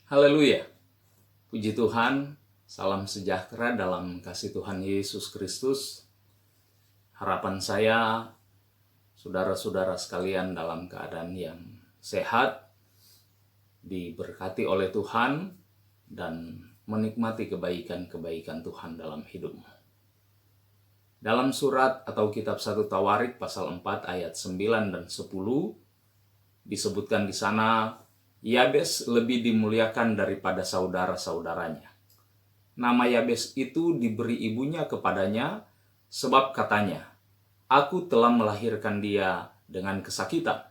Haleluya, puji Tuhan, salam sejahtera dalam kasih Tuhan Yesus Kristus. Harapan saya, saudara-saudara sekalian dalam keadaan yang sehat, diberkati oleh Tuhan, dan menikmati kebaikan-kebaikan Tuhan dalam hidupmu. Dalam surat atau kitab 1 Tawarik pasal 4 ayat 9 dan 10, disebutkan di sana, Yabes lebih dimuliakan daripada saudara-saudaranya. Nama Yabes itu diberi ibunya kepadanya, sebab katanya, "Aku telah melahirkan dia dengan kesakitan."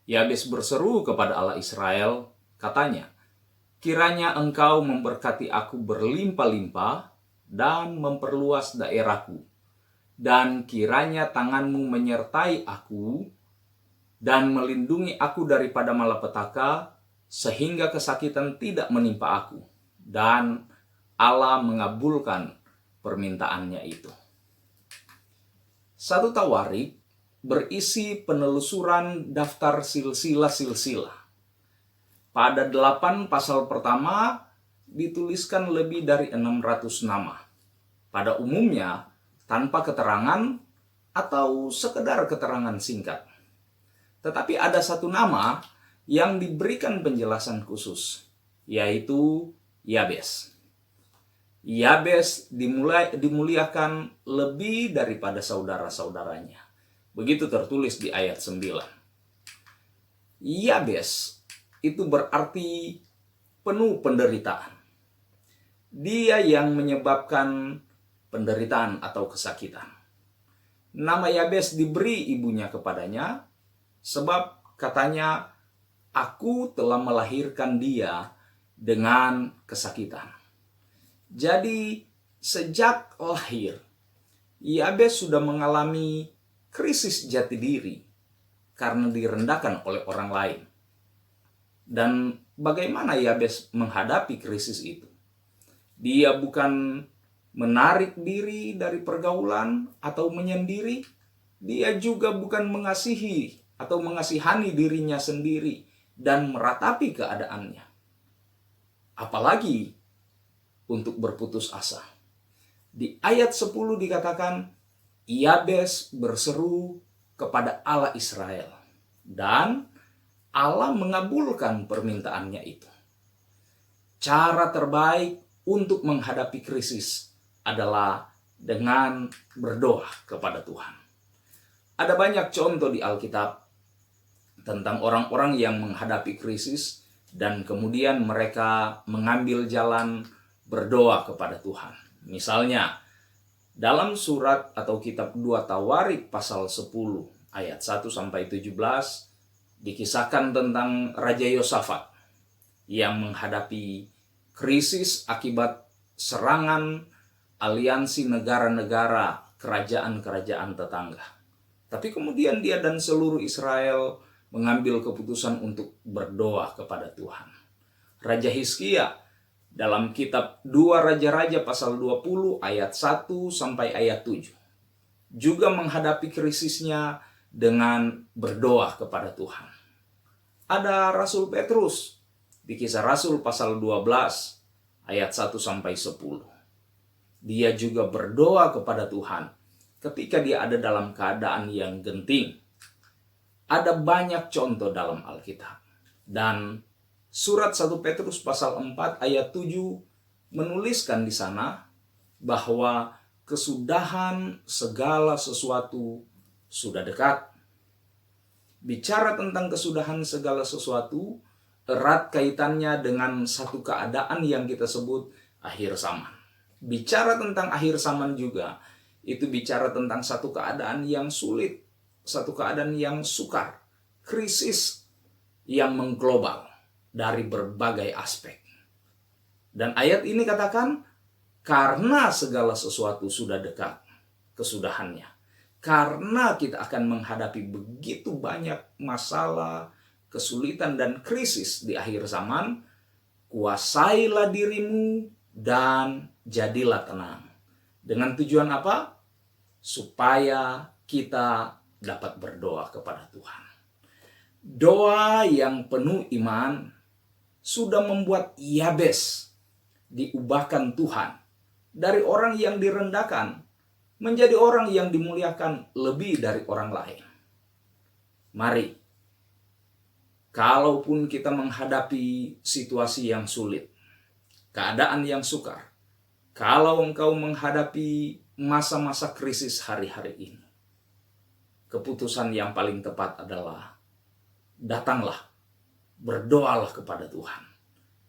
Yabes berseru kepada Allah Israel, katanya, "Kiranya engkau memberkati aku berlimpah-limpah dan memperluas daerahku, dan kiranya tanganmu menyertai aku dan melindungi aku daripada malapetaka, sehingga kesakitan tidak menimpa aku." Dan Allah mengabulkan permintaannya itu. 1 Tawarik berisi penelusuran daftar silsilah-silsilah. Pada 8 pasal pertama dituliskan lebih dari 600 nama. Pada umumnya tanpa keterangan atau sekedar keterangan singkat. Tetapi ada satu nama yang diberikan penjelasan khusus, yaitu Yabes. Yabes dimuliakan lebih daripada saudara-saudaranya. Begitu tertulis di ayat 9. Yabes itu berarti penuh penderitaan. Dia yang menyebabkan penderitaan atau kesakitan. Nama Yabes diberi ibunya kepadanya, sebab katanya, "Aku telah melahirkan dia dengan kesakitan." Jadi sejak lahir, Yabes sudah mengalami krisis jati diri karena direndahkan oleh orang lain. Dan bagaimana Yabes menghadapi krisis itu? Dia bukan menarik diri dari pergaulan atau menyendiri. Dia juga bukan mengasihi atau mengasihani dirinya sendiri dan meratapi keadaannya. Apalagi untuk berputus asa. Di ayat 10 dikatakan, Yabes berseru kepada Allah Israel, dan Allah mengabulkan permintaannya itu. Cara terbaik untuk menghadapi krisis adalah dengan berdoa kepada Tuhan. Ada banyak contoh di Alkitab tentang orang-orang yang menghadapi krisis dan kemudian mereka mengambil jalan berdoa kepada Tuhan. Misalnya, dalam surat atau kitab 2 Tawarik pasal 10 ayat 1-17 dikisahkan tentang Raja Yosafat yang menghadapi krisis akibat serangan aliansi negara-negara kerajaan-kerajaan tetangga. Tapi kemudian dia dan seluruh Israel mengambil keputusan untuk berdoa kepada Tuhan. Raja Hizkia dalam kitab 2 Raja-Raja pasal 20 ayat 1 sampai ayat 7 juga menghadapi krisisnya dengan berdoa kepada Tuhan. Ada Rasul Petrus di Kisah Rasul pasal 12 ayat 1 sampai 10. Dia juga berdoa kepada Tuhan ketika dia ada dalam keadaan yang genting. Ada banyak contoh dalam Alkitab. Dan surat 1 Petrus pasal 4 ayat 7 menuliskan di sana bahwa kesudahan segala sesuatu sudah dekat. Bicara tentang kesudahan segala sesuatu erat kaitannya dengan satu keadaan yang kita sebut akhir zaman. Bicara tentang akhir zaman juga, itu bicara tentang satu keadaan yang sulit, satu keadaan yang sukar, krisis yang mengglobal dari berbagai aspek. Dan ayat ini katakan, karena segala sesuatu sudah dekat kesudahannya. Karena kita akan menghadapi begitu banyak masalah, kesulitan dan krisis di akhir zaman, kuasailah dirimu dan jadilah tenang. Dengan tujuan apa? Supaya kita dapat berdoa kepada Tuhan. Doa yang penuh iman sudah membuat Yabes diubahkan Tuhan dari orang yang direndahkan menjadi orang yang dimuliakan lebih dari orang lain. Mari, kalaupun kita menghadapi situasi yang sulit, keadaan yang sukar, kalau engkau menghadapi masa-masa krisis hari-hari ini, keputusan yang paling tepat adalah datanglah, berdoalah kepada Tuhan.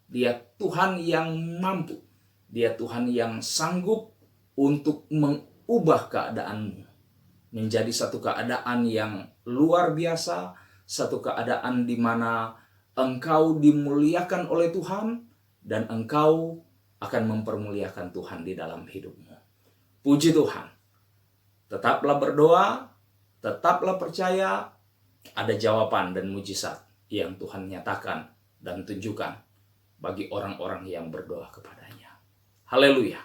Dia Tuhan yang mampu, Dia Tuhan yang sanggup untuk mengubah keadaanmu menjadi satu keadaan yang luar biasa, satu keadaan di mana engkau dimuliakan oleh Tuhan dan engkau akan mempermuliakan Tuhan di dalam hidupmu. Puji Tuhan. Tetaplah berdoa, tetaplah percaya, ada jawaban dan mujizat yang Tuhan nyatakan dan tunjukkan bagi orang-orang yang berdoa kepadanya. Haleluya.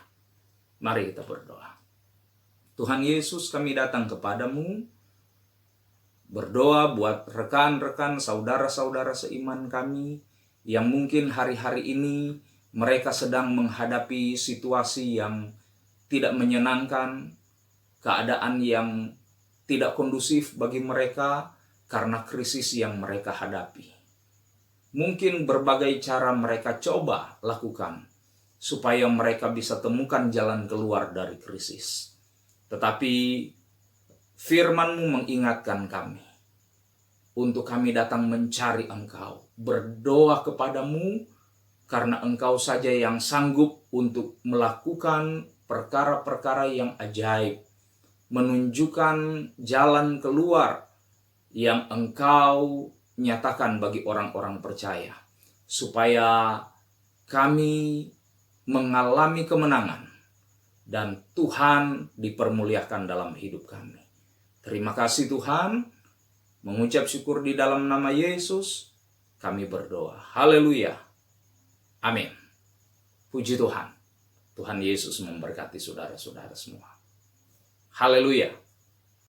Mari kita berdoa. Tuhan Yesus, kami datang kepadamu, berdoa buat rekan-rekan, saudara-saudara seiman kami, yang mungkin hari-hari ini mereka sedang menghadapi situasi yang tidak menyenangkan, keadaan yang tidak kondusif bagi mereka karena krisis yang mereka hadapi. Mungkin berbagai cara mereka coba lakukan supaya mereka bisa temukan jalan keluar dari krisis. Tetapi firman-Mu mengingatkan kami untuk kami datang mencari Engkau, berdoa kepadamu karena Engkau saja yang sanggup untuk melakukan perkara-perkara yang ajaib, menunjukkan jalan keluar yang Engkau nyatakan bagi orang-orang percaya, supaya kami mengalami kemenangan dan Tuhan dipermuliakan dalam hidup kami. Terima kasih Tuhan, mengucap syukur di dalam nama Yesus, kami berdoa. Haleluya. Amin. Puji Tuhan. Tuhan Yesus memberkati saudara-saudara semua. Haleluya.